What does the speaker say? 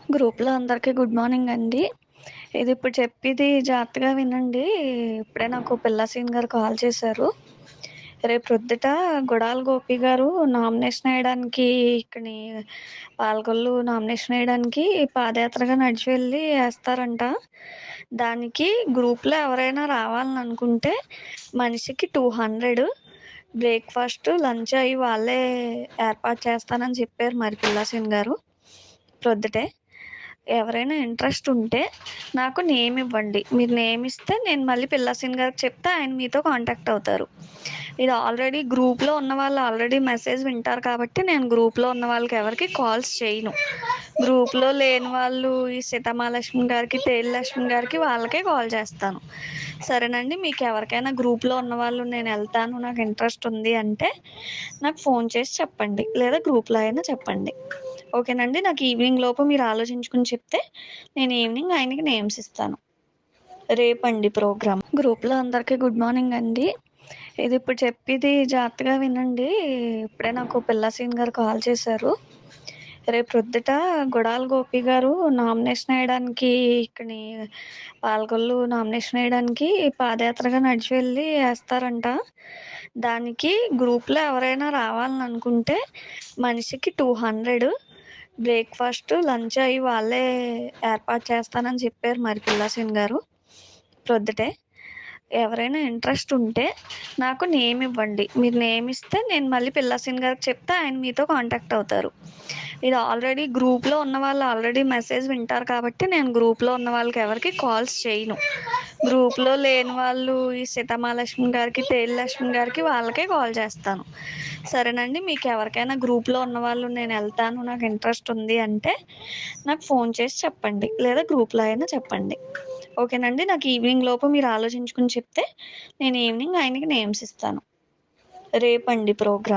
గ్రూప్‌లో అందరికీ good morning అండి. ఇప్పుడు చెప్పేది జాగ్రత్తగా వినండి. ఇప్పుడే నాకు పిల్ల సీన్ గారు కాల్ చేశారు. రేపు ప్రొద్దుట గుడాల గోపి గారు నామినేషన్ ఎయడానికి ఇక్కడి పాలకొల్లు నామినేషన్ ఎయడానికి పాదయాత్రగా నడిచి వెళ్లి ఏస్తారంట. దానికి గ్రూప్‌లో ఎవరైనా రావాలని అనుకుంటే మనిషికి 200 బ్రేక్‌ఫాస్ట్, లంచ్ అయి వాళ్ళే ఏర్పాటు చేస్తానని చెప్పారు మరి పిల్ల సీన్ గారు ప్రొద్దుటే. ఎవరైనా ఇంట్రెస్ట్ ఉంటే నాకు నేమ్ ఇవ్వండి. మీరు నేమ్ ఇస్తే నేను మళ్ళీ పిల్ల సీన్ గారికి చెప్తే ఆయన మీతో కాంటాక్ట్ అవుతారు. ఇది ఆల్రెడీ గ్రూప్‌లో ఉన్న వాళ్ళు ఆల్రెడీ మెసేజ్ వింటారు కాబట్టి నేను గ్రూప్‌లో ఉన్న వాళ్ళకి ఎవరికీ కాల్స్ చేయను. గ్రూప్‌లో లేని వాళ్ళు ఈ సీతమహాలక్ష్మి గారికి, తేజలక్ష్మి గారికి వాళ్ళకే కాల్ చేస్తాను. సరేనండి. మీకు ఎవరికైనా గ్రూప్‌లో ఉన్నవాళ్ళు నేను ఎళ్తాను, నాకు ఇంట్రెస్ట్ ఉంది అంటే నాకు ఫోన్ చేసి చెప్పండి. లేదా గ్రూప్‌లో అయినా చెప్పండి. ఓకేనండి. నాకు ఈవినింగ్ లోపు మీరు ఆలోచించుకొని చెప్తే నేను ఈవినింగ్ ఆయనకి నేమ్స్ ఇస్తాను. రేపండి ప్రోగ్రామ్. గ్రూప్‌లో అందరికీ గుడ్ మార్నింగ్ అండి. ఇప్పుడు చెప్పేది జాగ్రత్తగా వినండి. ఇప్పుడే నాకు పిల్ల సీన్ గారు కాల్ చేశారు. రేపు ప్రొద్దుట గుడాల గోపి గారు నామినేషన్ ఎయడానికి ఇక్కడి పాలకొల్లు నామినేషన్ ఎయడానికి పాదయాత్రగా నడిచి వెళ్లి ఏస్తారంట. దానికి గ్రూప్‌లో ఎవరైనా రావాలని అనుకుంటే మనిషికి 200 బ్రేక్‌ఫాస్ట్, లంచ్ అయి వాళ్ళే ఏర్పాటు చేస్తానని చెప్పారు మరి పిల్ల సీన్ గారు ప్రొద్దుటే. ఎవరైనా ఇంట్రెస్ట్ ఉంటే నాకు నేమ్ ఇవ్వండి. మీరు నేమ్ ఇస్తే నేను మళ్ళీ పిల్ల సీన్ గారికి చెప్తే ఆయన మీతో కాంటాక్ట్ అవుతారు. ఇది ఆల్రెడీ గ్రూప్‌లో ఉన్న వాళ్ళు ఆల్రెడీ మెసేజ్ వింటారు కాబట్టి నేను గ్రూప్‌లో ఉన్న వాళ్ళకి ఎవరికీ కాల్స్ చేయను. గ్రూప్‌లో లేని వాళ్ళు ఈ సీతమహాలక్ష్మి గారికి, తేజలక్ష్మి గారికి వాళ్ళకే కాల్ చేస్తాను. సరేనండి. మీకు ఎవరికైనా గ్రూప్‌లో ఉన్నవాళ్ళు నేను ఎళ్తాను, నాకు ఇంట్రెస్ట్ ఉంది అంటే నాకు ఫోన్ చేసి చెప్పండి. లేదా గ్రూప్‌లో అయినా చెప్పండి. ఓకేనండి. నాకు ఈవినింగ్ లోపు మీరు ఆలోచించుకొని చెప్తే నేను ఈవినింగ్ ఆయనకి నేమ్స్ ఇస్తాను. రేపండి ప్రోగ్రామ్.